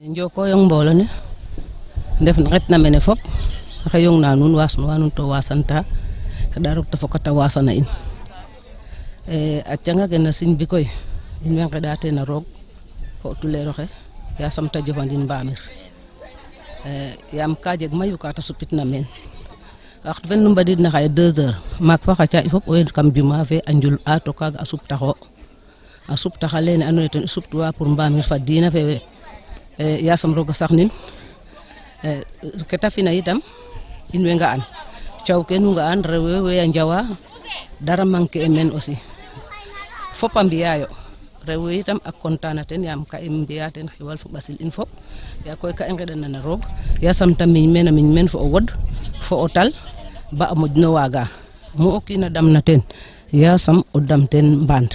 Njoko yong mbolo ne ndef nget na mene fop xeyong na nun was nun to wasanta darok ta fokata wasana in a canga gena sin bi koy in wen xeda te na roog fo tulero xe ya samta jofandin mbamir yam ka jeg mayu ka ta supit na men waxtu fen nu mbadid na xaye 2 heures mak fa xaca il faut o yen kam juma fe a njul a to kaga a suptaxo a suptaxa lene ando naye ten i suptuwa pour mbamir fa diina fe yasam roga sax nin keta fina itam in way nga an caw ke nu nga an rewe we a njawa dara manque e men aussi fop a mbiya yo rewe itam a contane ten yam ka i mbiya ten xiwal fo ɓasil in fop ya koy ka i ngeɗana na roog yasam ta miñ men fo o wod fo o tal ba a moƴno waaga mu o kiina damna ten yasam o dam ten mbaan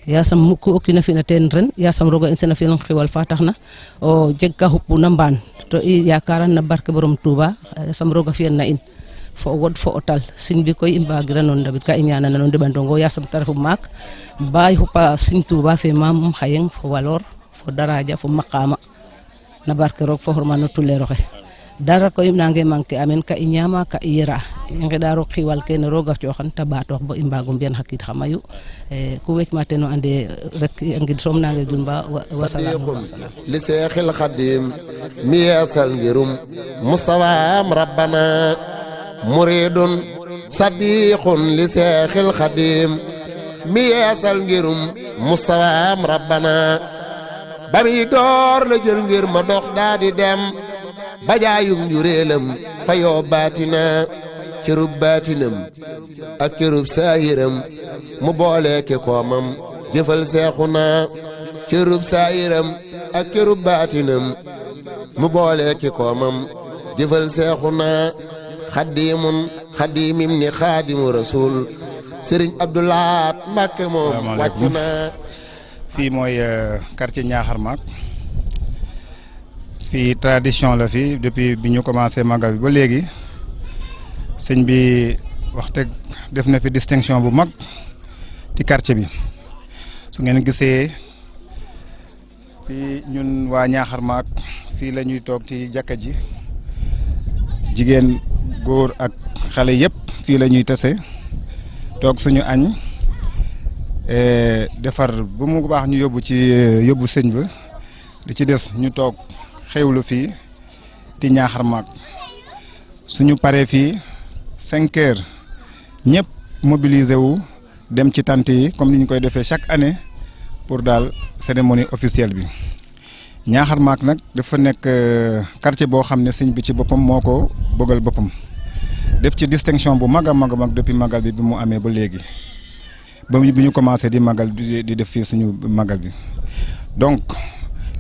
yasam ku o kiina fina teen ren yasam roga in sena fiyan xiwal fa taxna o jeg ka xupuna mbaan to i yakaran na barke borom Touba yasam roga fiyan na in fo o wod fo o tal sin bi koy i mbagirano ndabid ka i ñanana no ndeɓandongo yasam te refu maak ba xupa sin Touba fe maam xayeng fo walor fo daraja fo maqama na barke roog fo xorma no tulero xe dara koy nange manquer amen ka i ñama ka i yera i ngeɗa roog xiwal kene roga coxan te ɓatoox bo i mbago mbiyan xa qiid xa mayu ku wecma ten o ande rek a ngid soom nange junba wasalam li seexil xadim mi yeesal ngirum mustawaam rabbana muridun sadiqun li seexil xadim mi yeesal ngirum mustawaam rabbana ba mi door la jël ngir ma dox daa di dem bajaayum njureelam fa yoo baatina cërub baatinam ak cërub saahiram mu boole ke koomam jëfal seexuna cërub saahiram ak cërub baatinam mu boole ke koomam jëfal seexuna xadimim ni xaadimu rasul sëriñ Abdoulaat Mbàkke moom wàcc na. fii mooy quartier Ñaaxar Maak fii tradition la fii depuis bi ñu commencé magal bi ba léegi sëñ bi waxte def na fi distinction bu mag ci quartier bi su ngeen gisee fii ñun waa Ñaaxar Maak fii la ñuy toog ci jàkka ji jigéen góor ak xale yëpp fii la ñuy tase toog suñu añ defar bu mu baax ñu yóbbu sëñ ba li ci des ñu toog xewlu fii ci Ñaaxar Maak suñu paree fii 5 heures ñëpp mobilisé wu dem ci tànt yi comme ni ñu koy defee chaque année pour daal cérémonie officielle bi. Ñaaxar Maak nag dafa nekk quartier boo xam ne sëñ bi ci boppam moo ko bëggal boppam def ci distinction bu mag a mag a mag depuis magal bi mu amee ba léegi ba bi ñu commencé di magal di def fii suñu magal bi donc.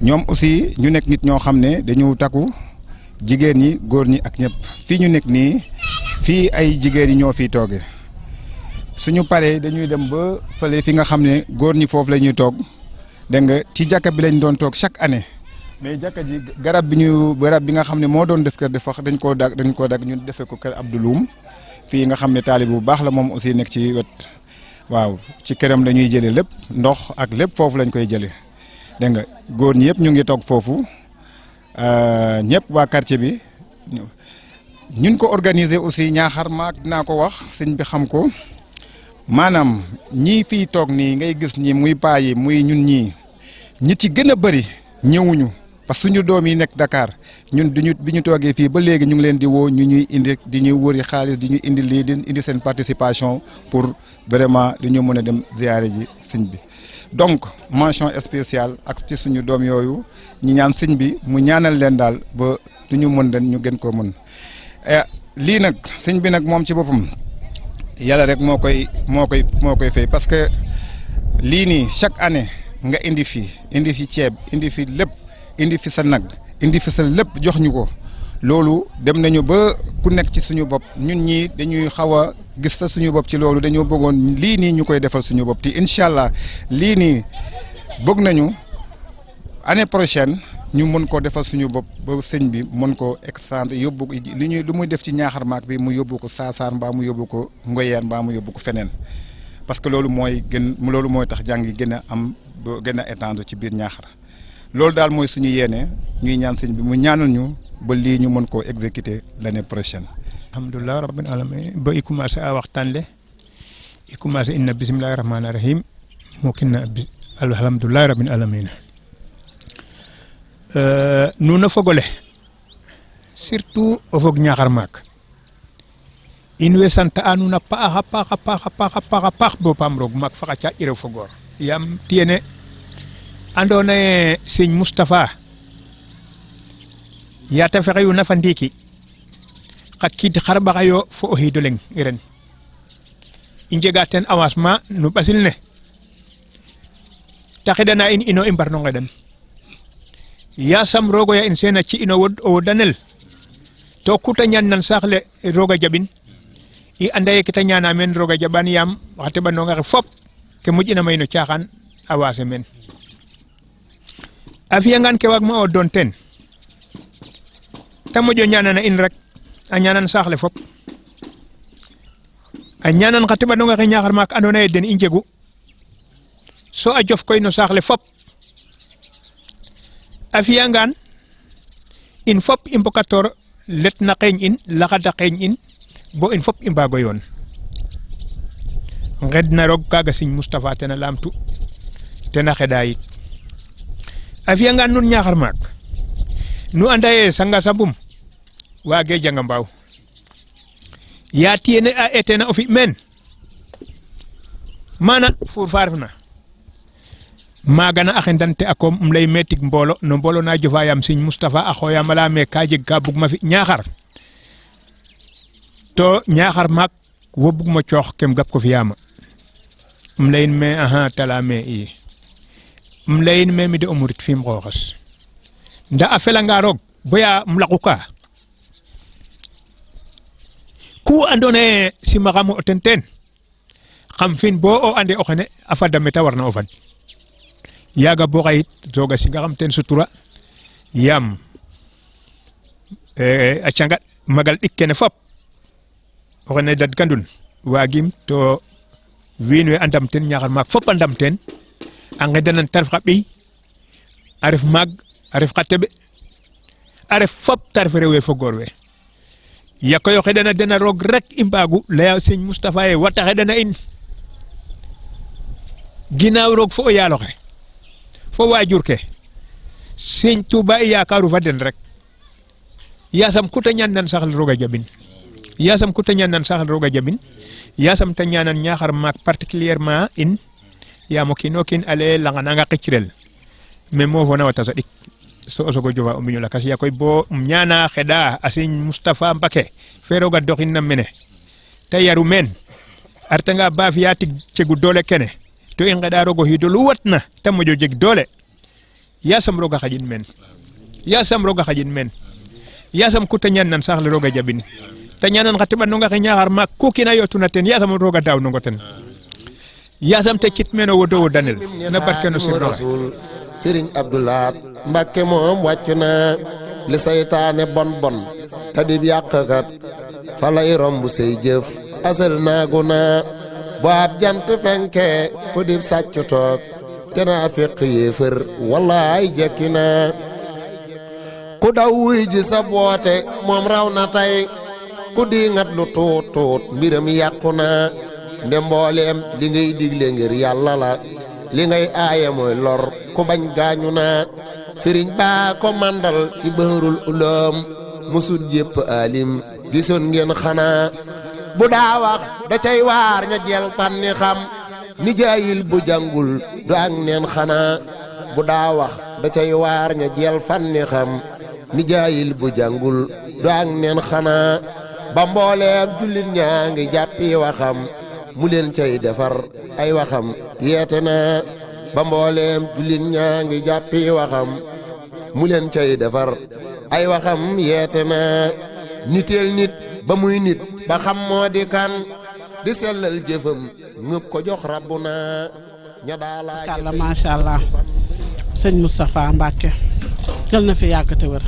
ñoom aussi ñu nekk nit ñoo xam ne dañu takku jigéen ñi góor ñi ak ñëpp fii ñu nekk nii fii ay jigéen yi ñoo fiy toogee suñu paree dañuy dem ba fële fi nga xam ne góor ñi foofu la ñuy toog dégg nga ci jàkka bi lañ doon toog chaque année mais jàkka ji garab bi nga xam ne moo doon def kër dafa dañ koo dag ñu defee ko kër Abdouloum fii nga xam ne taalib bu baax la moom aussi nekk ci wet waaw ci këram la ñuy jëlee lépp ndox ak lépp foofu lañ koy jëlee. dégg nga góor ñi yëpp ñu ngi toog foofu ñëpp waa quartier bi ñun ko organiser aussi Ñaaxar Maak dinaa ko wax sëñ bi xam ko maanaam ñii fii toog nii ngay gis ñi muy paa yi muy ñun ñi ci gën a bëri ñëwuñu parce que suñu doom yi nekk Dakar ñun bi ñu toogee fii ba léegi ñu ngi leen di woo ñu ñuy indi di ñuy wëri xaalis di ñu indi lii di indi seen participation pour vraiment di ñu mën a dem ziyaare ji sëñ bi. donc mention spéciale ak ci suñu doom yooyu ñu ñaan sëñ bi mu ñaanal leen daal ba du ñu mën leen ñu gën koo mën lii nag sëñ bi nag moom ci boppam yàlla rek moo koy fay parce que lii nii chaque année nga indi fi ceeb indi fi lépp indi fi sa nag indi fi sa lépp jox ñu ko loolu dem nañu ba ku nekk ci suñu bopp ñun ñii dañuy xaw a gis sa suñu bopp ci loolu dañoo bëggoon lii nii ñu koy defal suñu bopp te incha allah lii nii bëgg nañu année prochaine ñu mën koo defal suñu bopp ba sëñ bi mën koo extendre yóbbu lu muy def ci Ñaaxar Maak bi mu yóbbu ko Saasaan mbaa mu yóbbu ko Ngoyeen mbaa mu yóbbu ko feneen parce que loolu mooy tax jàng yi gën a am gën a étendre ci biir Ñaaxar loolu daal mooy suñu yéene ñuy ñaan sëñ bi mu ñaanal ñu ba lii ñu mën koo exécuter l'année prochaine. alhamdulilah rabbil alamin ba i commencé a waxtaan le i commencé inna bisimilahi rahmani rahim moo kinna alhamdulilahi rabbil alamin nuuna fogole surtout o fog Ñaxar Maak in way sant a nuun a paax bo paam roog maak faxa caaƴ i rew fo goor yaam tiyene andoona yee Sëñ Moustapha yaa ta fexeyuna fa ndiiki xa kiid xarɓaxayo fo o xiid o leŋ ren i njega ten avancement no ɓasil ne ta xeɗana in ino i mbarno nqeɗan yaasam roog o ya in seen a ci ino wod o wodanel to ku ta ñaannan saax le roog a jaɓin i anda ye ke ta ñaana meen roog a jaɓan yaam xa teɓandong axe fop ke moƴ'ina may no caaxaan a waase meen a fi'angaan ke waagma o doon teen ta moƴo ñaanana in rek a ñaanan saax le fop a ñaanan xa teɓandong axe Ñaxar Maak andoona yee den i njegu so a jof koy no saax le fop a fi'angaan in fop i mbokatoor let na qeeñ in laxada qeeñ in bo in fop i mbaago yoon ngedna roog kaaga Sëñ Moustapha ten a laamtu ten a xeɗa yit a fi'angaan nun Ñaxar Maak nu anda ye sanga sabum waage janga mbaaw yaa tiyene a eteena o fi' meen maana fuur fa refna maaga na a xendante a koom um lay me tig mboolo no mboolo na jofa yaam Sëñ Moustapha a xooyaam a laya me ka jeg ka bugma fi Ñaxar to Ñaxar Maak wo bugmo coox kem gap ko fi'aama um layin me axa ta laya me i um layin me mi de o murit fi'im xooxes nda a felanga roog boya um laqu ka ku andoona yee simaxam o ten teen xam fin bo o ande o xene a fada me ta warna o fad yaaga bo xayit roog a singaxam ten sutura yaam a canga magal ɗik kene fop o xene dadkandun waagim to wiin we a ndam ten Ñaxar Maak fop a ndam ten a nqedanan ta ref xa ɓiy a ref maag a ref xa teɓ a ref fop ta ref rew we fo goor we ya koy o xeɗana den a roog rek i mbaagu laya Sëñ Moustapha ye wat a xeɗana in ginaaw roog fo o yaal oxe fo waajur ke Sëñ Tuuba i yaakaaru fa den rek yaasam ku ta ñaannan saxal roog a jaɓin yaasam ku ta ñaannan saxal roog a jaɓin yaasam ta ñaanan Ñaxar Maak particulièrement in yaam o kiin o kiin ale langananga qicrel me moofona wata saɗik so o sogo jofa o mbiño lakas ya koy bo um ñaana xeɗa a Sëñ Moustapha Mbake fe roog a doxin na mene ta yaru meen a retanga ba fi'a tig cegu doole kene to i nqeɗa roog o xiid olu watna ta moƴo jeg doole yaasam roog a xaƴin meen yaasam roog a xaƴin meen yaasam ku ta ñaannan saax le roog a jaɓin ta ñaanan xa teɓandong axe Ñaxar Maak ku kiina yootuna ten yaasam roog a daawnongo ten yaasam te cit meen o wodo wodanel na barke no Rasul Sëriñ Abdoulaat Mbàkke moom wàccu na li saytaane bon bon te dib yàqkat fa lay romb say jëf asal naagu na bu ab jant fenke ku dib sàccu toog te naa féq yéefër wallaay jekki na ku daw wuy ji sa boote moom raw na tey ku di ngat lu tuut tuut mbiram yàqu na nde mbooleem li ngay digle ngir yàlla la li ngay aaye mooy lor ku bañ gaañu na sëriñ baa ko mandal ci bëhrul uloom musut jépp alim gisoon ngeen xanaa bu daa wax da cay waar ña jel panni xam ni jaayil bu jàngul du ak neen xanaa bu daa wax da cay waar ña jel fanni xam ni jaayil bu jàngul du ak neen xanaa ba mbooleem jullit ñaa ngi jàppi waxam mu leen cay defar ay waxam yeete na ba mbooleem jullit ñaa ngi jàppi waxam mu leen cay defar ay waxam yeete na niteel nit ba muy nit ba xam moo di kan di sellal jëfam ñëpp ko jox rabbu na ña daala kàlla macha allah sëñ Moustapha Mbacke yal na fi yàgg te wër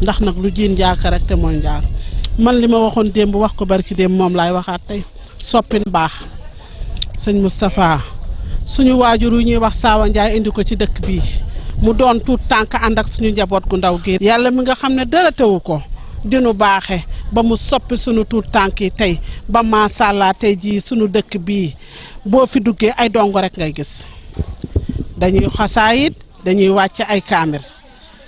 ndax nag lu jiin njaaka rek te mooy njaak man li ma waxoon démb wax ko barki démb moom laay waxaat tey soppin baax sëñ Moustapha suñu waajur yu ñuy wax Saawa Njaay indi ko ci dëkk bii mu doon tuut tànk ànd ak suñu njaboot gu ndaw gi yàlla mi nga xam ne dara tewu ko dinu baaxe ba mu soppi suñu tuut tànk yi tey ba macha allah tey jii suñu dëkk bii boo fi duggee ay dongo rek ngay gis dañuy xasaayit dañuy wàcc ay kaamir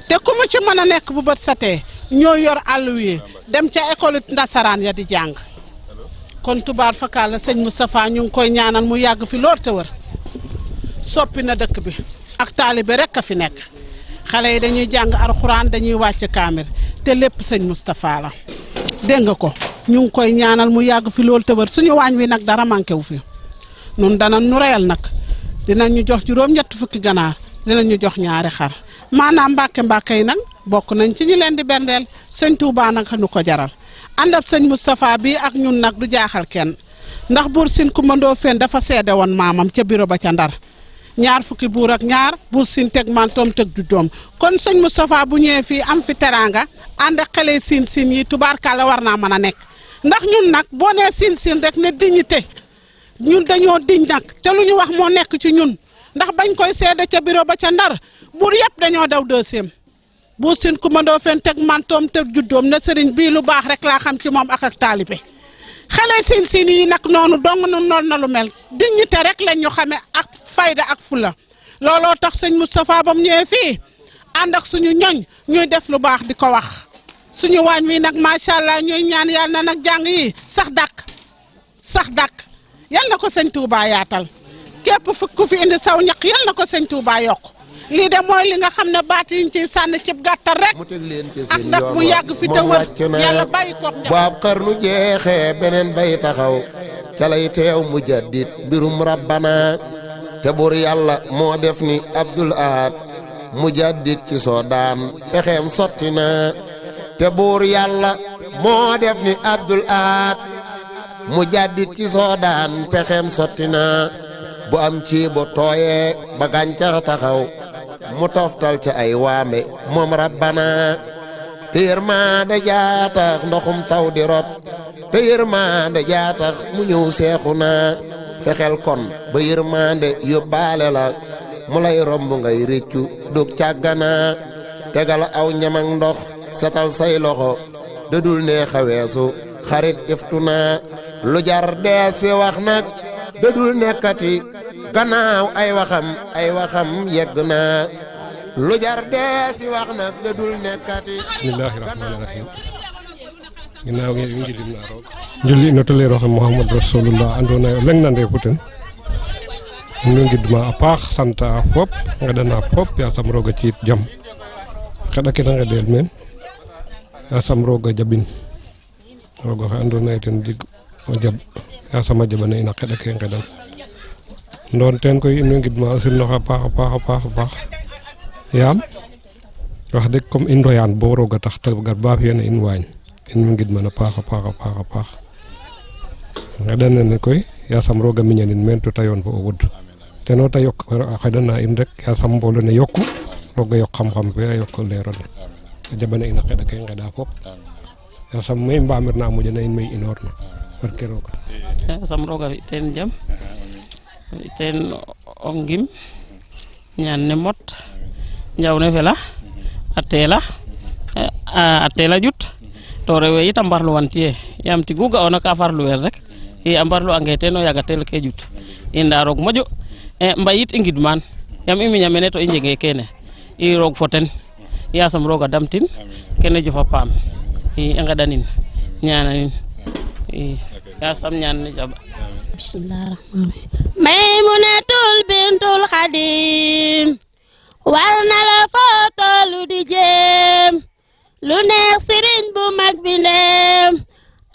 te ku mu ci mën a nekk bu bët satee ñoo yor àll wi dem ca école ndasaraan ya di jàng kon tubaar fakal la sëñ Moustapha ñu ngi koy ñaanal mu yàgg fi lool te wër soppi na dëkk bi ak taalibe rek a fi nekk xale yi dañuy jàng alxuraan dañuy wàcc kaamir te lépp sëñ Moustapha la dégg nga ko ñu ngi koy ñaanal mu yàgg fi lool te wër suñu waañ wi nag dara manqué wu fi nun dana nu reyal nag dinañ ñu jox juróom-ñett fukki ganaar dinañ ñu jox ñaari xar maanaam mbàkke yi nag bokk nañ ci ñi leen di berndeel sëñ Touba nag nu ko jaral ànd ak sëñ Moustapha bi ak ñun nag du jaaxal kenn ndax buur Sine Coumba Ndoffène dafa seede woon maamam ca bureau ba ca Ndar ñaar fukki buur ak ñaar buur Sine teg mantoom teg du doom kon sëñ Moustapha bu ñëwee fii am fi teraanga ànd ak xale siin yi tubaarkàlla war naa mën a nekk ndax ñun nag boo nee siin rek ne dignité ñun dañoo diñ nag te lu ñu wax moo nekk ci ñun ndax bañ koy seede ca bureau ba ca Ndar buur yëpp dañoo daw deuxième buur Sine Coumba Ndoffène teg mantoom teg juddoom ne sëriñ bii lu baax rek laa xam ci moom ak taalibe xale siin yi nag noonu dong nu noonu na lu mel dignité rek lañ ñu xame ak fayda ak fula looloo tax sëñ Moustapha bam ñëwee fii ànd ak suñu ñoñ ñuy def lu baax di ko wax suñu waañ wi nag macha allah ñuy ñaan yàlla na nag jàng yi sax dàkk yal na ko sëñ Touba yaatal képp ku fi indi saw ñaq yal na ko sëñ Touba yokk lii de mooy li nga xam ne baat yuñ ciy sànni cib gàttal rek ak ndax bu yàgg fi te wër yàlla bàyyi koog bu ab xarnu jeexee beneen bay taxaw ca lay teew mu jaddit mbirum rabbana te bur yàlla moo def ni Abdul Ahad mu jaddit ci Soodaan pexeem sotti na te bur yàlla moo def ni Abdul Ahad mu jaddit ci Soodaan pexeem sotti na bu am ci bu tooyee ba gàncax taxaw mu toftal ca ay waame moom rabbana te yërmande jaatax ndoxum taw di rot te yërmande jaatax mu ñëw seexu na fexeel kon ba yërmande yóbbaale la mu lay romb ngay réccu dug càggana tegal aw ñam ak ndox setal say loxo dëdul neex a weesu xarit iftu na lu jar dee si wax nag dëdul nekkati gannaaw ay waxam yegg na lu jar dee si wax nag dëdul nekkati. bismillahi rahmani rahim ginnaaw ngi njilin na roog njuli no tole roxe Muhammad Rasulullah andoona yee o leŋ nande fo ten nu ngidma a paax sant a fop ngeɗana fop yaasam roog a ci'it jam xeɗa ke na nqeɗel meen yaasam roog a jaɓin roog oxe andoona yee ten dig o jaɓ yaasam a jaɓana in a xeɗa ke nqeɗan ndoon teen koy in way ngidma o simnoxe a paax yaam wax dëgg comme in royaan bo roog a tax te gar ba fiyana in waañ in way ngidman a paax ngeɗan nene koy yaasam roog a miñanin meen to ta yoon fo o wod teno te yok a xeɗana in rek yaasam mboolo ne yokku roog a yok xam-xam fe a yok leerole a jaɓana in a xeɗa ke ngeɗa fop yaasam me i mbamir na a moƴana in me i inoor na barke rooga yaasam roog a fi teen jam fi teen o ngim ñaan ne mot njaw ne fela a teela ƴut to rewe yit a mbarluwan tiye yaam tigu ga'oona ka farluwel rek i a mbarlu ange teen o yaga teel ke ƴut i nda roog moƴu mbayit i ngidman yaam i miña mene to i njege kene i roog fo ten yaasam roog a damtin kene jofa paam i ngeɗanin ñananin i yaasam ñaan ne jaɓa bismillah rahmaan Maymunatul bintul Xadim war na la foo tollu di jéem lu neex sëriñ bu mag bi ndeem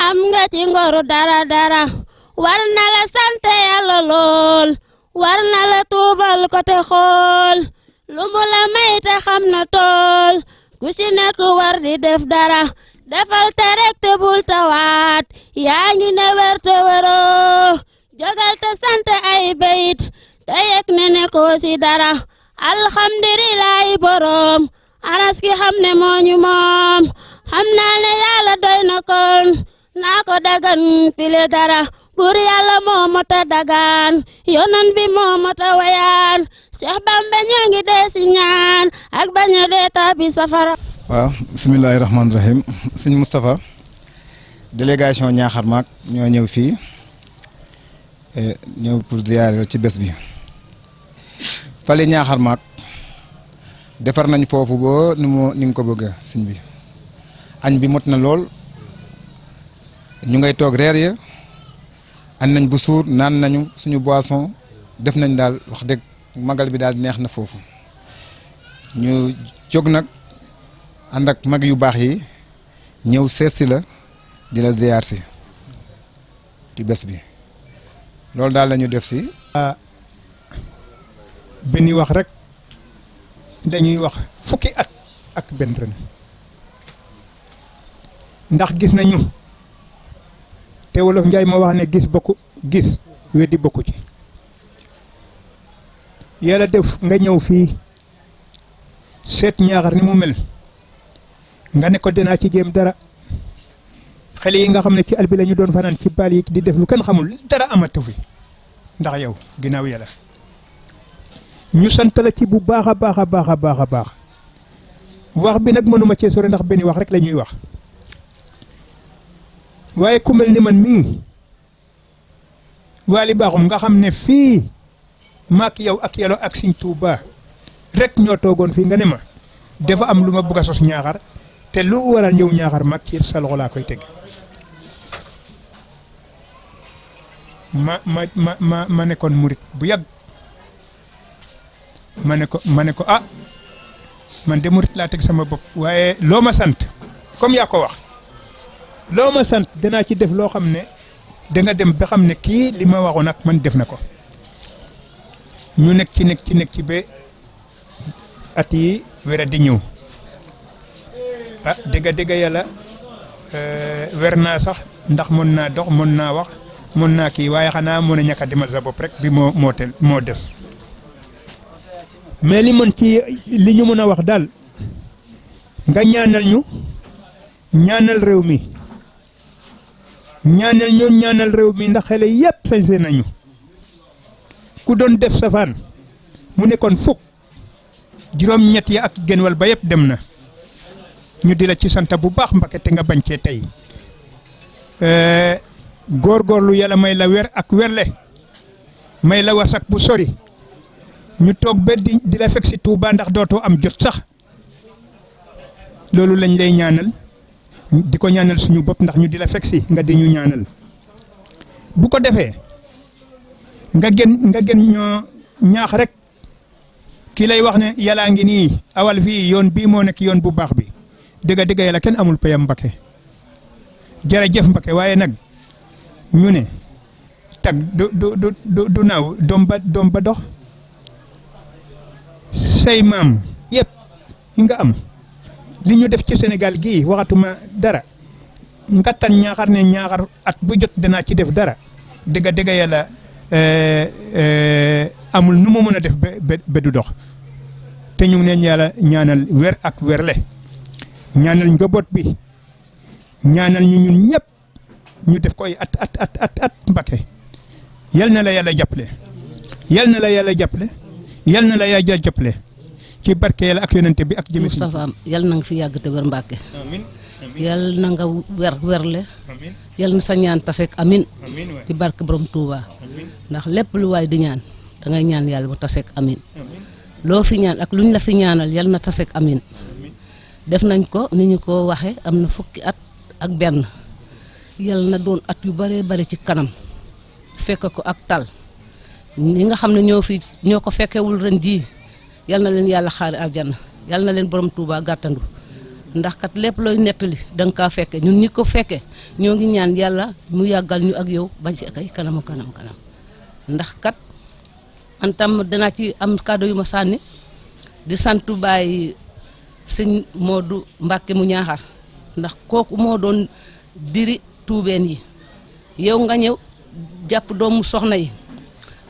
am nga ci ngoru dara war na la sant Yàlla lool war na la tuubal ko te xool lu mu la may te xam na tool ku ci nekk war di def dara defal te rek te bul tawaat yaa ngi ne wer te weroo jogal te sant ay bayit te yek ne nekkoo ci dara alhamdulillahi borom aras ki xam ne mooñu moom xam naa ne Yàlla doy na kon naa ko dagan file dara buur yàlla moo mata dagaan yonan bi moo mata wayaan Cheikh Bamba ñoo ngi dee si ñaan ak bañ a dee tàbbi safara. waaw bisimilahi rahmaani rahim sëñ Moustapha délégation Ñaaxar Maak ñoo ñëw fii ñëw pour ziyaare ci bés bi fale Ñaaxar Maak defar nañ foofu ba ni nga ko bëgg sëñ bi añ bi mot na lool ñu ngay toog reer ya añ nañ bu suur naan nañu suñu boisson def nañ daal wax dëgg magal bi daal neex na foofu ñu jóg nag ànd ak mag yu baax yi ñëw seesti la di la ziyaar si ci bés bi loolu daal la ñu def si. benn wax rek dañuy wax fukki at ak benn ren ndax gis nañu te wolof Njaay ma wax ne gis weddi bokku ci yàlla def nga ñëw fii seet Ñaaxar ni mu mel nga ne ko dinaa ci jéem dara xale yi nga xam ne ci àll bi la ñu doon fanaan ci baal yi di def lu kenn xamul dara amatu fi ndax yow ginnaaw yàlla ñu sant la ci bu baax a baax a baax a baax a baax wax bi nag mënuma cee sore ndax benn wax rek la ñuy wax waaye ku mel ni man mii Waly Bakhoum nga xam ne fii maak yow ak yàlla ak Sëñ Tuuba rek ñoo toogoon fii nga ne ma dafa am lu ma bëgg a sos Ñaaxar te lu waral ñëw Ñaaxar mag ci sa loxo laa koy teg ma nekkoon murit bu yàgg ma ne ko ah man de murit laa teg sama bopp waaye loo ma sant comme yaa ko wax loo ma sant danaa ci def loo xam ne danga dem ba xam ne kii li ma waxoon ak man def na ko ñu nekk ci ba at yi wéra di ñëw ah dëgg yàlla wer naa sax ndax mën naa dox mën naa wax mën naa kii waaye xanaa mën a ñàkk a demal sa bopp rek bi moo des mais li mën ci li ñu mën a wax daal nga ñaanal réew mi ñaanal réew mi ndax xale yépp sañse nañu ku doon def safaan mu nekkoon fukk juróom-ñett yi ak genn wàll ba yépp dem na ñu di la ci sant bu baax Mbàkke te nga bañ cee tey góorgóorlu yàlla may la wer ak werle may la wasak bu sori ñu toog ba di la fekk si Touba ndax dootoo am jot sax loolu lañ lay ñaanal di ko ñaanal suñu bopp ndax ñu di la fekk si nga di ñu ñaanal bu ko defee nga gën ñoo ñaax rek ki lay wax ne yàllaa ngi nii awal fii yoon bii moo nekk yoon bu baax bi dëgg yàlla kenn amul payam Mbakke jërëjëf Mbakke waaye nag ñu ne tag du naaw doom ba dox say maam yëpp yi nga am li ñu def ci Sénégal gii waxatuma dara nga tan Ñaaxar ne Ñaaxar at bu jot danaa ci def dara dëgg yàlla amul nu mu mën a def ba du dox te ñu ngi leen yàlla ñaanal wer ak werle ñaanal njaboot bi ñaanal ñun ñëpp ñu def ko ay at Mbakke yal na la yàlla jàppale yal na la yàlla jàppale ci barke yàlla ak yonente bi ak jëme Moustapha yal na nga fi yàgg te wér Mbàkke amiin yal na nga werle yal na sa ñaan taseek amin ci barke borom Touba ndax lépp lu waay di ñaan da ngay ñaan yàlla mu taseek amin loo fi ñaan ak luñ la fi ñaanal yal na taseek amin def nañ ko ni ñu ko waxe am na fukki at ak benn yal na doon at yu bare bare ci kanam fekk ko ak tal ñi nga xam ne ñoo ko fekkewul ren jii yal na leen yàlla xaari aljanna yal na leen borom Touba gàttandu ndax kat lépp looy nettali da nga kaa fekke ñun ñi ko fekke ñoo ngi ñaan yàlla mu yàggal ñu ak yow ba ci ay kanam ndax kat man tam danaa ci am kàddu yu ma sànni di sant Baay Sëñ Moodu Mbàkke mu Ñaaxar ndax kooku moo doon diri tuubeen yi yow nga ñëw jàpp doomu soxna yi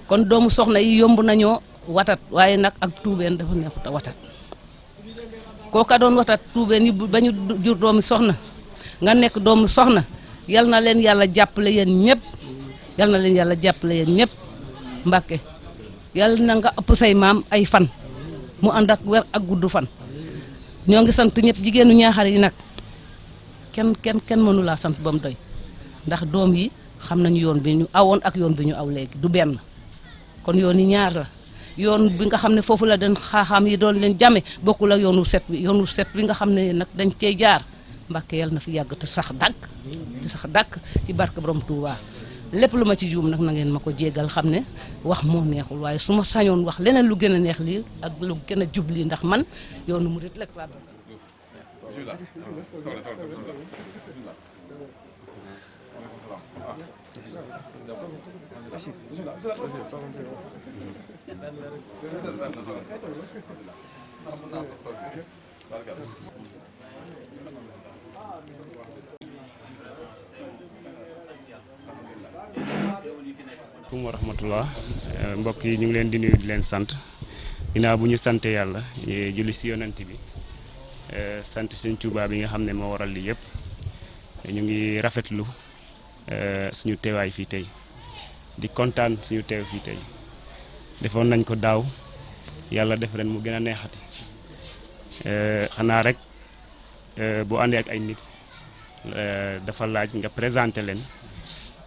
kon doomu soxna yi yomb nañoo watat waaye nag ak tuubeen dafa neexut a watat kooka doon watat tuubeen yi ba ñu jur doomu soxna nga nekk doomu soxna yal na leen yàlla jàppale yéen ñëpp yal na leen yàlla jàppale yéen ñëpp Mbàkke yàlla na nga ëpp say maam ay fan mu ànd ak wér ak gudd fan ñoo ngi sant ñëpp jigéenu Ñaaxar yi nag kenn mënu laa sant ba mu doy ndax doom yi xam nañu yoon bi ñu awoon ak yoon bi ñu aw léegi du benn kon yoon yi ñaar la yoon bi nga xam ne foofu la den xaaxaam yi doon leen jame bokkul ak yoonu set bi nga xam ne nag dañ cey jaar Mbàkke yàlla na fi yàgg te sax dàkk ci barke borom Touba lépp lu ma ci juum nag na ngeen ma ko jéggal xam ne wax moo neexul waaye su ma sañoon wax leneen lu gën a neex lii ak lu gën a jub lii ndax man yoonu murit rek laa bëgg. asalaamaaleykum wa rahmatullah mbokk yi ñu ngi leen di nuyu di leen sant ginnaaw bu ñu sante yàlla julli si yonent bi sant Sëñ Tuubaa bi nga xam ne moo waral li yëpp ñu ngi rafetlu suñu teewaay fii tey di kontaan suñu teew fii tey defoon nañ ko daaw yàlla def ren mu gën a neexati xanaa rek boo àndee ak ay nit dafa laaj nga présenté leen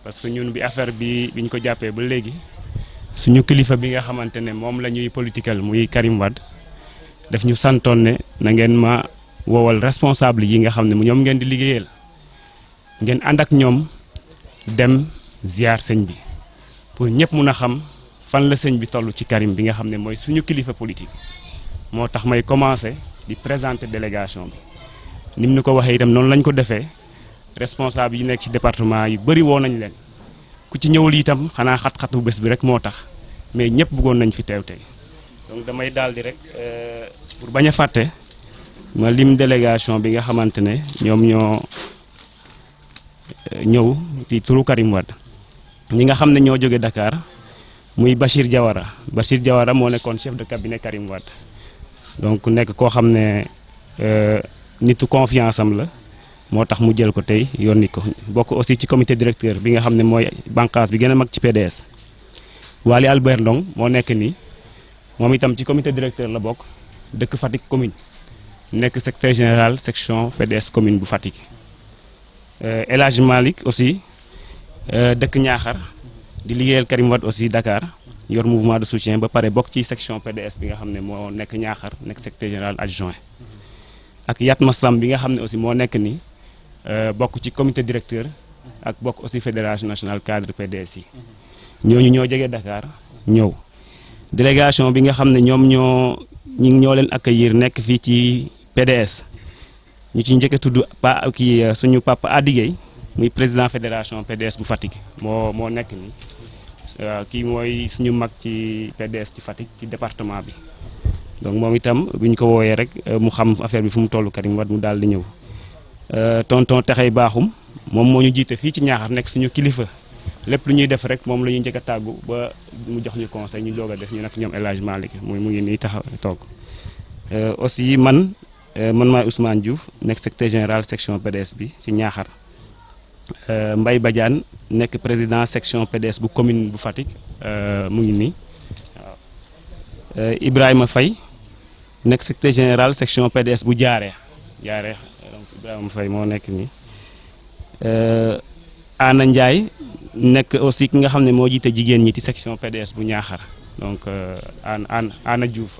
parce que ñun bi affaire bi ñu ko jàppee ba léegi suñu kilifa bi nga xamante ne moom la ñuy politikal muy Karim Wade daf ñu santoon ne na ngeen ma woowal responsable yi nga xam ne ñoom ngeen di liggéeyal ngeen ànd ak ñoom dem ziar sëñ bi pour ñëpp mun a xam fan la sëñ bi toll ci Karim bi nga xam ne mooy suñu kilifa politique. moo tax may commencé di présenter délégation bi ni mu ñu ko waxee itam noonu lañ ko defee responsable yi nekk ci département yu bëri woo nañ leen ku ci ñëwul itam xanaa xat-xatu bés bi rek moo tax mais ñëpp bëggoon nañ fi teew tey donc damay daal di rek pour bañ a fàtte ma lim délégation bi nga xamante ne ñoom ñoo ñëw ci turu Karim Wade ñi nga xam ne ñoo jóge Dakar muy Bachir Diawara moo nekkoon chef de cabinet Karim Wade donc nekk koo xam ne nitu confiance am la moo tax mu jël ko tey yónni ko bokk aussi ci comité directeur bi nga xam ne mooy bànqaas bi gën a mag ci PDS. Waly Albert Ndong moo nekk nii moom itam ci comité directeur la bokk dëkk Fatick commune nekk secrétaire général section PDS commune bu Fatick. El Hadj Malick aussi dëkk Ñaaxar di liggéeyal Karim Wade aussi Dakar yor mouvement de soutien ba pare bokk ci section PDS bi nga xam ne moo nekk Ñaaxar nekk secrétaire général adjoint. ak Yatma Sam bi nga xam ne aussi moo nekk nii bokk ci comité directeur ak bokk aussi fédération nationale cadre PDS yi ñooñu ñoo jege Dakar ñëw délégation bi nga xam ne ñoom ñoo leen accueillir nekk fii ci PDS ñu ci njëkk a tudd suñu papa Adigey muy président fédération PDS bu Fatick moo nekk nii kii mooy suñu mag ci PDS ci Fatick ci département bi donc moom itam bu ñu ko wooyee rek mu xam affaire bi fu mu toll Karim Wade mu daal di ñëw tonton Texey Baaxum moom moo ñu jiite fii ci Ñaaxar nekk suñu kilifa lépp lu ñuy def rek moom la ñuy njëkk a tàggu ba mu jox ñu conseil ñu doog a def ñu nag ñoom El Hadj Malick mu ngi nii taxaw toog aussi man maay Ousmane Diouf nekk secrétaire général section PDS bi ci Ñaaxar Mbaye Badiane nekk président section PDS bu commune bu Fatick mu ngi nii waaw Ibrahima Faye nekk secrétaire général section PDS bu Jaaree donc Ibrahima Faye moo nekk nii Anna Ndiaye nekk aussi ki nga xam ne moo jiite jigéen ñi ci section PDS bu Ñaaxar donc Anna Diouf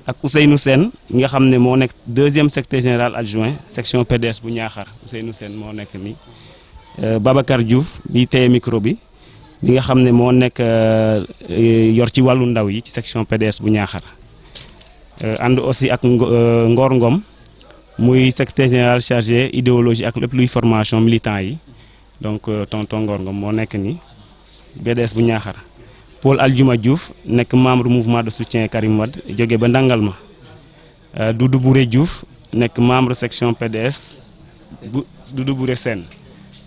ak Ousseynou Sène nga xam ne moo nekk deuxième secrétaire général adjoint section PDS bu Ñaaxar Ousseynou Sène moo nekk nii Babacar Diouf bi téye micro bi nga xam ne moo nekk yor ci wàllu ndaw yi ci section PDS bu Ñaaxar ànd aussi ak Ngor Ngom muy secrétaire général chargé idéologie ak lépp luy formation militant yi donc tonton Ngor Ngom moo nekk nii PDS bu Ñaaxar Paul Aldiouma Diouf nekk membre mouvement de soutien Karim Wade jóge ba Ndangalma Doudou Bouré Diouf nekk membre section PDS bu Doudou Bouré Sène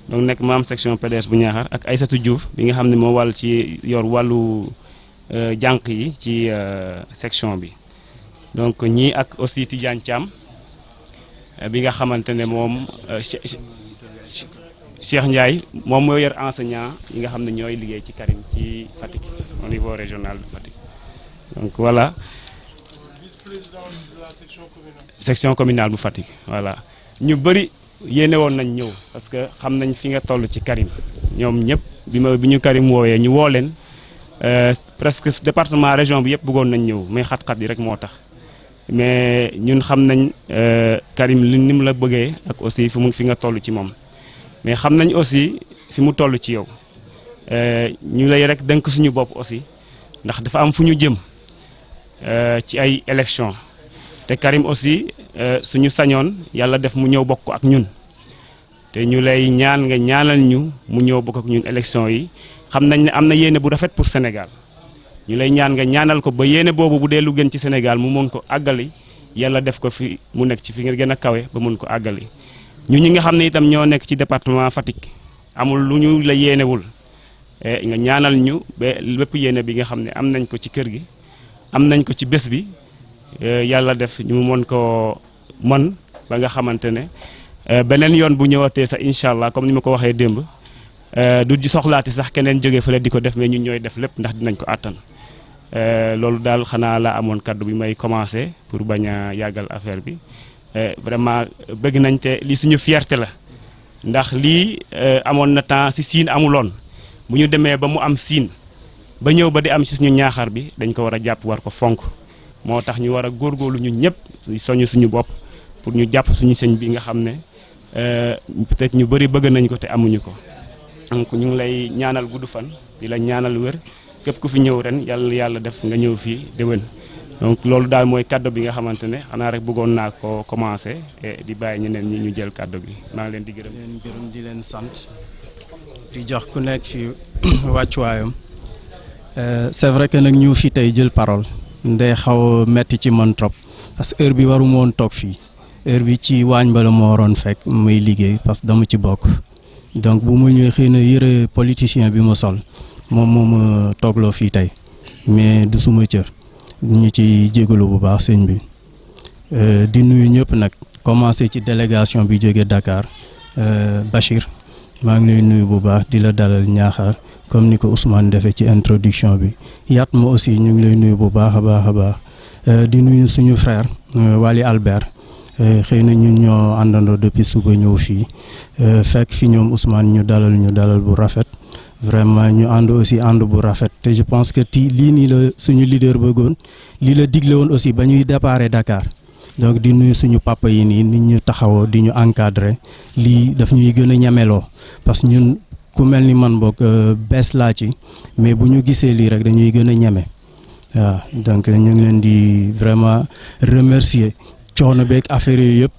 donc nekk membre section PDS bu Ñaaxar ak Aïssatou Diouf bi nga xam ne moo wàll ci yor wàllu jànq yi ci section bi donc ñii ak aussi Tidiane Thiam bi nga xamante ne moom Cheikh Ndiaye moom moo yor enseignant yi nga xam ne ñooy liggéey ci Karim ci Fatick au niveau régional de Fatick donc voilà. Vice-président de la section communale bu Fatick voilà. ñu bëri yéene woon nañ ñëw parce que xam nañ fi nga toll ci Karim ñoom ñëpp bi ñu Karim wooyee ñu woo leen presque département région bi yëpp bëggoon nañ ñëw mais xat-xat yi rek moo tax mais ñun xam nañ Karim ni mu la bëggee ak aussi fi nga toll ci moom mais xam nañ aussi fi mu toll ci yow ñu lay rek dënk suñu bopp aussi ndax dafa am fu ñu jëm ci ay élection te Karim aussi suñu sañoon yàlla def mu ñëw bokk ak ñun te ñu lay ñaan nga ñaanal ñu mu ñëw bokk ak ñun élection yi xam nañ ne am na yéene bu rafet pour Sénégal ñu lay ñaan nga ñaanal ko ba yéene boobu bu dee lu gën ci Sénégal mu mën ko àggali yàlla def ko fi mu nekk ci fi nga gën a kawe ba mën ko àggali ñu ñi nga xam ne itam ñoo nekk ci département Fatick amul lu ñu la yéenewul nga ñaanal ñu ba lépp yéene bi nga xam ne am nañ ko ci kër gi am nañ ko ci bés bi yàlla def ñu mën ko mën ba nga xamante ne beneen yoon bu ñëwatee sax incha allah comme ni ma ko waxee démb du soxlaati sax keneen jógee fële di ko def mais ñun ñooy def lépp ndax dinañ ko àttan loolu daal xanaa la amoon kaddu bi may commencé pour bañ a yàggal affaire bi vraiment bëgg nañ te lii suñu fierté la ndax lii amoon na temps si siin amuloon bu ñu demee ba mu am siin ba ñëw ba di am si suñu ñaaxar bi dañ ko war a jàpp war ko fonk moo tax ñu war a góorgóorlu ñun ñëpp soñu suñu bopp pour ñu jàpp suñu sëñ bi nga xam ne peut-être ñu bëri bëgg nañ ko te amuñu ko donc ñu ngi lay ñaanal gudd fan di la ñaanal wér képp ku fi ñëw ren yàlla def nga ñëw fii déwén donc loolu daal mooy kaddu bi nga xamante ne xanaa rek bëggoon naa ko commencé di bàyyi ñeneen ñi ñu jël kaddu bi maa ngi leen di gërëm. di leen sant di jox ku nekk fi wàccuwaayam c'est vrai que nag ñu fi tey jël parole ndey xaw a metti ci man trop parce que heure bi waru ma woon toog fii heure bi ci waañ bala moo waroon fekk muy liggéey parce que dama ci bokk donc bu mu ñëwee xëy na yëre politicien bi ma sol moom moo ma toogloo fii tey mais du suma cër ñu ci jégalu bu baax sëñ bi di nuyu ñëpp nag commencé ci délégation bi jógee Dakar Bachir maa ngi lay nuyu bu baax di la dalal Ñaaxar comme ni ko Ousmane defee ci introduction bi yaat ma aussi ñu ngi lay nuyu bu baax a baax a baax di nuyu suñu frère Wali Albert xëy na ñun ñoo àndandoo depuis suba ñëw fii fekk fi ñoom Ousmane ñu dalal bu rafet vraiment ñu ànd aussi ànd bu rafet te je pense que lii nii la suñu leader bëggoon lii la digle woon aussi ba ñuy déparé Dakar donc di nuyu suñu papa yi nii nit ñu taxawoo di ñu encadré lii daf ñuy gën a ñameloo parce que ñun ku mel ni man boog bees laa ci mais bu ñu gisee lii rek dañuy gën a ñeme waaw donc ñu ngi leen di vraiment remercier coono beeg affaire yi yëpp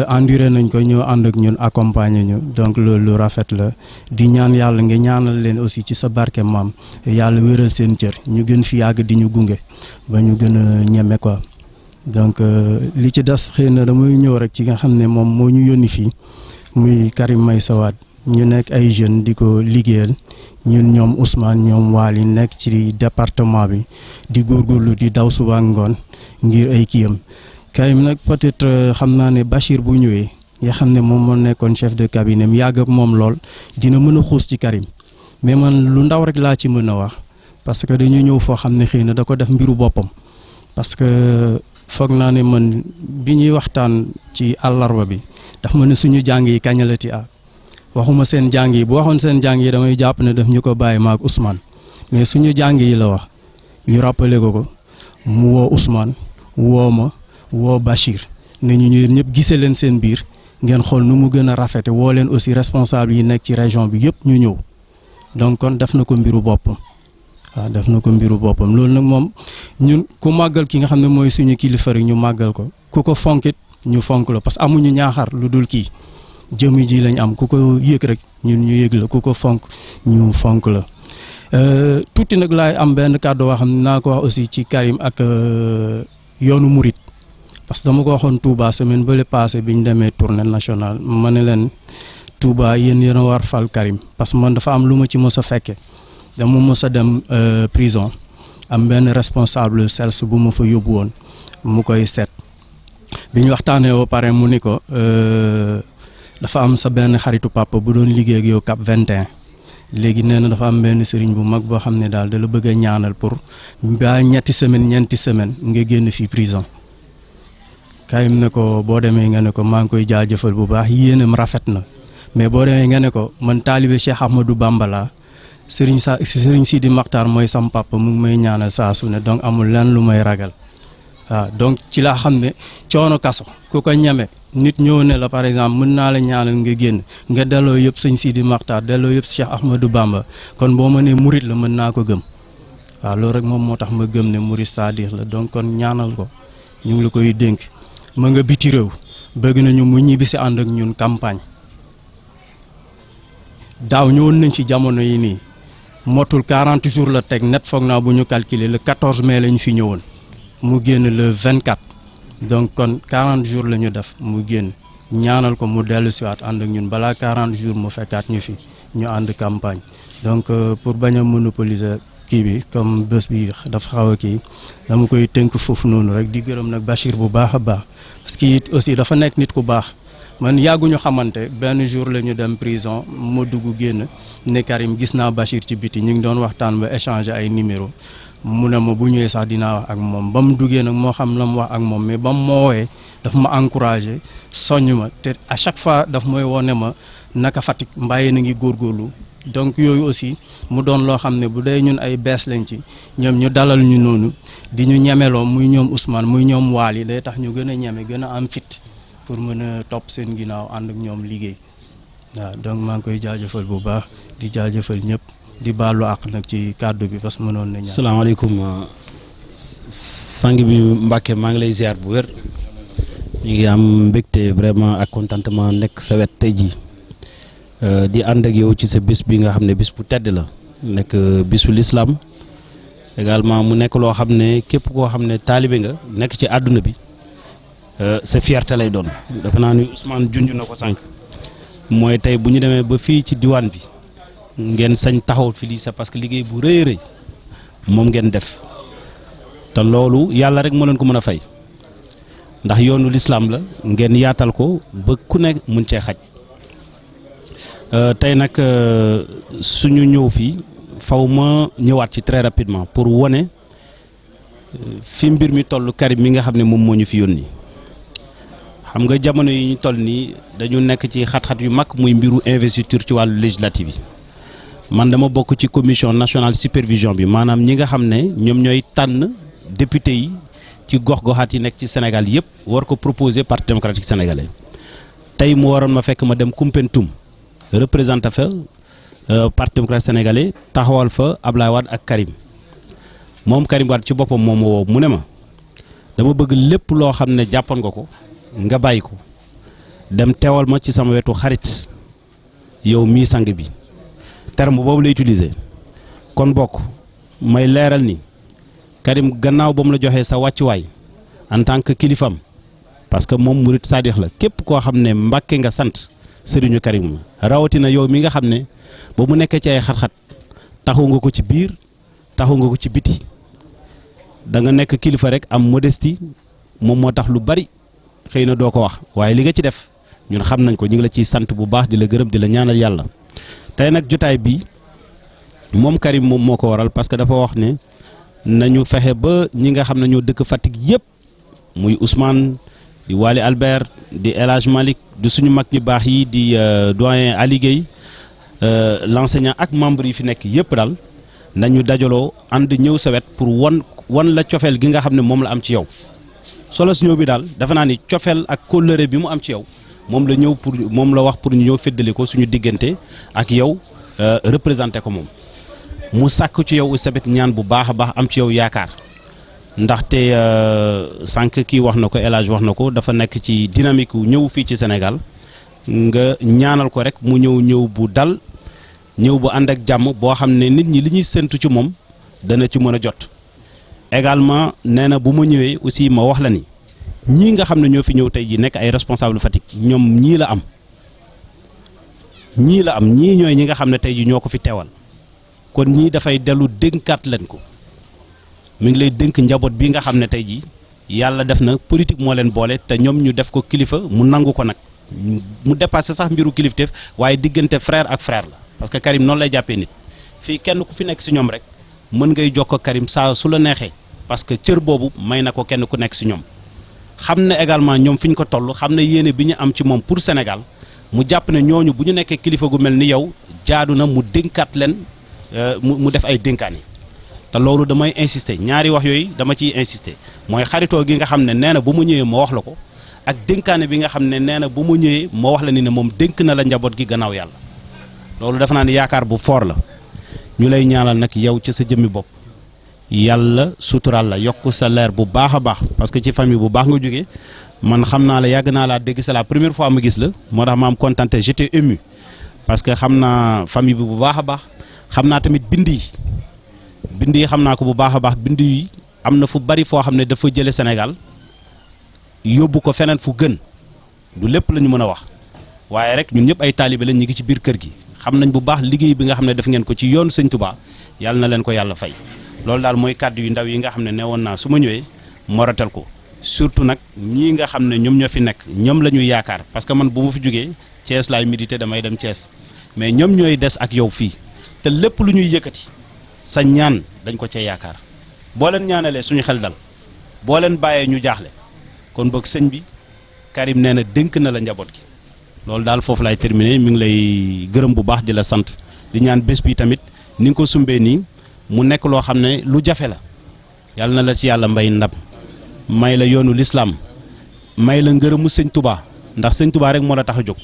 enduré nañ ko ñoo ànd ak ñun accompagner ñu donc loolu lu rafet la di ñaan yàlla nga ñaanal leen aussi ci sa barke maam yàlla wéral seen cër ñu gën fi yàgg di ñu gunge ba ñu gën a ñeme quoi donc li ci des xëy na damay ñëw rek ci nga xam ne moom moo ñu yónni fii muy Karim Meïssa Wade ñu nekk ay jeunes di ko liggéeyal ñun ñoom Ousmane ñoom Waly nekk ci département bi di góorgóorlu di daw suba ngoon ngir ay kiyam Karim nag peut-être xam naa ne Bachir bu ñëwee nga xam ne moom moo nekkoon chef de cabinet mi yàgg ak moom lool dina mën a xuus ci Karim mais man lu ndaw rek laa ci mën a wax parce que dañu ñëw foo xam ne xëy na da ko def mbiru boppam parce que foog naa ne man bi ñuy waxtaan ci àllarba bi daf ma ne suñu jàng yi kañalati waxuma seen jàng yi bu waxoon seen jàng yi damay jàpp ne daf ñu ko bàyyi maag Ousmane mais suñu jàng yi la wax ñu rappelé ko mu woo Ousmane woo ma woo Bachir ne ñu ñëpp gisee leen seen biir ngeen xool nu mu gën a rafete woo leen aussi responsable yi nekk ci région bi yëpp ñu ñëw donc kon def na ko mbiru boppam waaw def na ko mbiru boppam loolu nag moom ñun ku màggal ki nga xam ne mooy suñu kilifa rek ñu màggal ko ku ko fonkit ñu fonk la parce que amuñu ñaaxar lu dul kii jëmi ji lañ am ku ko yëg rek ñun ñu yëg la ku ko fonk ñu fonk la tuuti nag laay am benn kàddu wax xam ne naa ko wax aussi ci Karim ak yoonu Murit parce que dama ko waxoon Touba semaine bële passé bi ñu demee tournée nationale ma ne leen Touba yéen a war fal Karim parce que man dafa am lu ma ci mës a fekke dama mës a dem prison am benn responsable CELS bu ma fa yóbbu woon mu koy seet bi ñu waxtaanee ba pare mu ni ko dafa am sa benn xaritu papa bu doon liggéey ak yow Cap 21 léegi nee na dafa am benn sëriñ bu mag boo xam ne daal da la bëgg a ñaanal pour ba ñeenti semaine nga génn fii prison. Karim ne ko boo demee nga ne ko maa ngi koy jaajëfal bu baax yéenam rafet na mais boo demee nga ne ko man taalibe Cheikh Ahmadou Bamba laa Serigne Sidi Makhtar mooy sam papa mu ngi may ñaanal saa su ne donc amul lan lu may ragal waaw donc ci laa xam ne coono kaso ku ko ñeme nit ñëw ne la par exemple mën naa la ñaanal nga génn nga delloo yëpp sëñ Sidi Makhtar delloo yëpp Cheikh Ahmadou Bamba kon boo ma nee murit la mën naa ko gëm waaw loolu rek moom moo tax ma gëm ne murit c'est-à-dire la donc kon ñaanal ko ñu ngi la koy dénk ma nga biti réew bëgg nañu mu ñibbi si ànd ak ñun campagne daaw ñëwoon nañ ci jamono yi nii motul 40 jours la teg net foog naa bu ñu calculer le 14 mai lañ fi ñëwoon mu génn le 24 donc kon 40 jours la ñu def mu génn ñaanal ko mu dellu siwaat ànd ak ñun balaa 40 jours mu fekkaat ñu fi ñu ànd campagne donc pour bañ a monopoliser kii bi comme bés bi dafa xaw a kii dama koy tënk foofu noonu rek di gërëm nag Bachir bu baax a baax parce que it aussi dafa nekk nit ku baax man yàgguñu xamante benn jour la ñu dem prison ma dugg génn ne Karim gis naa Bachir ci biti ñu ngi doon waxtaan ba échanger ay numéro mu ne ma bu ñëwee sax dinaa wax ak moom ba mu duggee nag moo xam la mu wax ak moom mais ba mu ma woowee daf ma encouragé soññ ma te à chaque fois daf mooy wone ma naka Fatick mbàyyi na ngi góorgóorlu donc yooyu aussi mu doon loo xam ne bu dee ñun ay bees lañ ci ñoom ñu dalal ñu noonu di ñu ñemeloo muy ñoom Ousmane muy ñoom Waly day tax ñu gën a ñeme gën a am fit pour mën a topp seen ginnaaw ànd ak ñoom liggéey waaw donc maa ngi koy jaajëfal bu baax di jaajëfal ñëpp di baalu àq nag ci kàddu bi parce que mënoon nañu. salaamaaleykum sang bi Mbacke maa ngi lay ziar bu wér ñu ngi am mbégte vraiment ak contentement nekk sa wet tey jii di ànd ak yow ci sa bis bi nga xam ne bis bu tedd la nekk bisu l'islam également mu nekk loo xam ne képp koo xam ne taalibe nga nekk ci àdduna bi sa fierté lay doon dafa naa ni Ousmane junj na ko sànq mooy tey bu ñu demee ba fii ci diwaan bi ngeen sañ taxaw fi lii c'est parce que liggéey bu rëy a rëy moom ngeen def te loolu yàlla rek moo leen ko mën a fay ndax yoonu l'islam la ngeen yaatal ko ba ku nekk mun cee xaj tey nag suñu ñëw fii faw ma ñëwaat ci très rapidement pour wone fi mbir mi toll Karim mi nga xam ne moom moo ñu fi yónni xam nga jamono yi ñu toll nii dañu nekk ci xat-xat yu mag muy mbiru investiture ci wàllu législative yi man dama bokk ci commission nationale supervision bi maanaam ñi nga xam ne ñoom ñooy tànn député yi ci gox-goxaat yi nekk ci Sénégal yëpp war ko proposer parti démocratique sénégalais tey mu waroon ma fekk ma dem Koumpentoum représenté fa parti démocratique sénégalais taxawal fa Ablaye Wade ak Karim moom Karim Wade ci boppam moom woo mu ne ma dama bëgg lépp loo xam ne jàppoon nga ko nga bàyyi ko dem teewal ma ci sama wetu xarit yow mii sang bi terme boobu lay utiliser kon bokk may leeral ni Karim gannaaw ba mu la joxee sa wàccuwaay en tant que kilifam parce que moom murit saadix la képp koo xam ne Mbàkke nga sant sëriñu Karim rawatina yow mi nga xam ne ba mu nekkee ci ay xat-xat taxu nga ko ci biir taxu nga ko ci biti da nga nekk kilifa rek am modestie moom moo tax lu bari xëy na doo ko wax waaye li nga ci def ñun xam nañ ko ñu ngi la ciy sant bu baax di la gërëm di la ñaanal yàlla tey nag jotaay bi moom Karim moom moo ko waral parce que dafa wax ne nañu fexe ba ñi nga xam ne ñoo dëkk Fatick yëpp muy Ousmane di Waly Albert di El Hadj Malick di suñu mag ñi baax yi di doyen Ali Guèye l'enseignant ak membre yi fi nekk yëpp daal nañu dajaloo ànd ñëw sa wet pour wan la cofeel gi nga xam ne moom la am ci yow solo si ñëw bi daal dafa naa ni cofeel ak kóllëre bi mu am ci yow moom la ñëw pour moom la wax pour ñu ñëw féddali ko suñu diggante ak yow représenté ko moom mu sàkk ci yow sabit ñaan bu baax a baax am ci yow yaakaar ndaxte sànq kii wax na ko El Hadj wax na ko dafa nekk ci dynamique wu ñëw fii ci Sénégal nga ñaanal ko rek mu ñëw bu dal ñëw bu ànd ak jàmm boo xam ne nit ñi li ñuy séntu ci moom dana ci mën a jot également nee na bu ma ñëwee aussi ma wax la ni ñii nga xam ne ñoo fi ñëw tey ji nekk ay responsable Fatick ñoom ñii la am ñii ñooy ñi nga xam ne tey ji ñoo ko fi teewal kon ñii dafay dellu dénkaat leen ko mi ngi lay dénk njaboot bi nga xam ne tey ji yàlla def na politique moo leen boole te ñoom ñu def ko kilifa mu nangu ko nag mu dépassé sax mbiru kilifteef waaye diggante frère ak frère la parce que Karim noonu lay jàppee nit fii kenn ku fi nekk si ñoom rek mën ngay jokkoo Karim saa su la neexee parce que cër boobu may na ko kenn ku nekk si ñoom xam ne également ñoom fi ñu ko toll xam ne yéene bi ñu am ci moom pour Sénégal mu jàpp ne ñooñu bu ñu nekkee kilifa gu mel ni yow jaadu na mu dénkaat leen mu def ay dénkaan yi te loolu damay insister ñaari wax yooyu dama ciy insister mooy xaritoo gi nga xam ne nee na bu mu ñëwee moo wax la ko ak dénkaane bi nga xam ne nee na bu mu ñëwee moo wax la ni ne moom dénk na la njaboot gi gannaaw yàlla loolu defe naa ne yaakaar bu fort la ñu lay ñaanal nag yow ci sa jëmmi bopp yàlla suturaal la yokk sa leer bu baax a baax parce que ci famille bu baax nga jógee man xam naa la yàgg naa laa dégg c'est la première fois ma gis la moo tax ma am contenté j'étais ému parce que xam naa famille bi bu baax a baax xam naa tamit bind yi xam naa ko bu baax a baax bind yi am na fu bari foo xam ne dafa jële Sénégal yóbbu ko feneen fu gën du lépp la ñu mën a wax waaye rek ñun ñëpp ay taalibe lañ ñu ngi ci biir kër gi xam nañ bu baax liggéey bi nga xam ne def ngeen ko ci yoonu Sëñ Touba yàlla na leen ko yàlla fay loolu daal mooy kàddu yu ndaw yi nga xam ne newoon naa su ma ñëwee moratal ko surtout nag ñii nga xam ne ñoom ñoo fi nekk ñoom la ñuy yaakaar parce que man bu ma fi jógee Thiès laay médité damay dem Thiès mais ñoom ñooy des ak yow fii te lépp lu ñuy yëkkati sa ñaan dañ ko cee yaakaar boo leen ñaanalee suñu xel dal boo leen bàyyee ñu jaaxle kon boog sëñ bi Karim nee na dénk na la njaboot gi loolu daal foofu laay terminer mi ngi lay gërëm bu baax di la sant di ñaan bés bi tamit ni nga ko sumbee nii mu nekk loo xam ne lu jafe la yàlla na la ci yàlla mbay ndam may la yoonu lislaam may la ngërëmu sëñ Touba ndax sëñ Touba rek moo la tax a jóg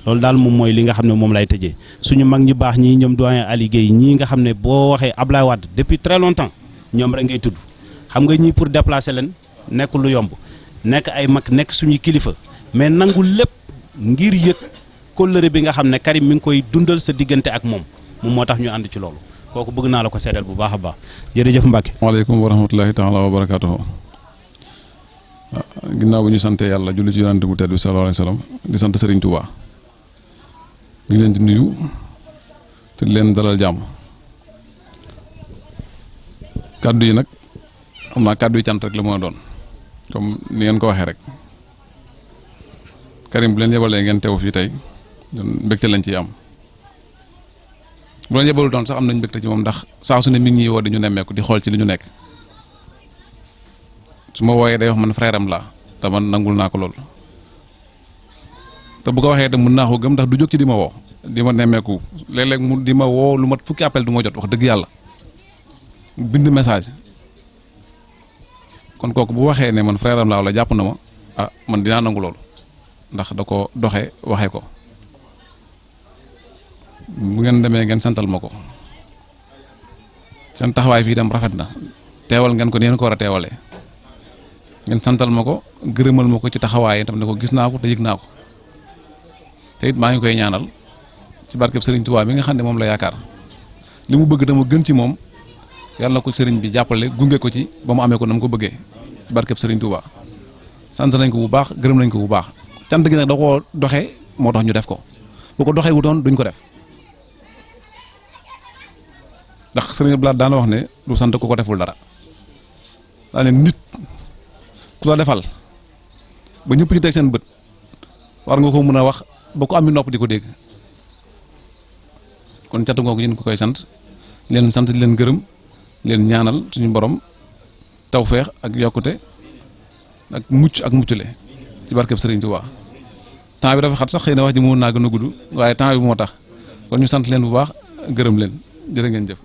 loolu daal moom mooy li nga xam ne moom lay tëjee suñu mag ñi baax ñii ñoom doyen Ali Guèye ñii nga xam ne boo waxee Ablaye Wade depuis très longtemps ñoom rek ngay tudd xam nga ñii pour déplacer leen nekk lu yomb nekk ay mag nekk suñu kilifa mais nangu lépp ngir yëg kóllëre bi nga xam ne Karim mi ngi koy dundal sa diggante ak moom moo tax ñu ànd ci loolu kooku bëgg naa la ko seedeel bu baax a baax jërëjëf Mbacke. waaleykum wa rahmatulahi taala wa barakaatuhu. ginnaaw bu ñu sante yàlla julli ci yonante bu tedd bi sallallahu alayhi wa sallam di sant Serigne Touba ñu ngi leen di nuyu te di leen dalal jàmm kàddu yi nag xam naa kàddu yi cant rek la mën a doon comme ni ngeen ko waxee rek Karim bu leen yebalee ngeen teew fii tey mbégte lañ ciy am bu leen yebalul doon sax am nañ mbégte ci moom ndax saa su ne mi ngi ñuy woo di ñu nemmeeku di xool ci li ñu nekk su ma wooyee day wax man frère am laa te man nangul naa ko lool te bu ko waxee itam mën naa ko gëm ndax du jóg ci di ma woo di ma nemmeeku léeg-léeg mu di ma woo lu mat fukki appel du ma jot wax dëgg yàlla bind message kon kooku bu waxee ne man frère am laa wala jàpp na ma ah man dinaa nangu loolu ndax da ko doxee waxee ko bu ngeen demee ngeen santal ma ko seen taxawaay fii itam rafet na teewal ngeen ko ni ngeen ko war a teewalee ngeen santal ma ko gërëmal ma ko ci taxawaay itam ne ko gis naa ko te yëg naa ko te it maa ngi koy ñaanal ci barkeb Serigne Touba mi nga xam ne moom la yaakaar li mu bëgg dama gën ci moom yàlla na ko Serigne bi jàppale gunge ko ci ba mu amee ko na mu ko bëggee ci barkeb Serigne Touba sant nañ ko bu baax gërëm nañ ko bu baax cant gi nag da koo doxee moo tax ñu def ko bu ko doxee wutoon duñ ko def ndax Serigne Blade daana wax ne du sant ku ko deful dara daa ne nit ku la defal ba ñëpp ñu teg seen bët war nga ko mën a wax ba ko am nopp di ko dégg kon catu ngoogu ñu ko koy sant leen sant di leen gërëm leen ñaanal suñu borom tawfeex ak yokkute ak mucc ak muccule ci barkeb Serigne Touba temps bi dafa xat sax xëy na wax ji mu naa gën a gudd waaye temps bi moo tax kon ñu sant leen bu baax gërëm leen jërë ngeen jëf.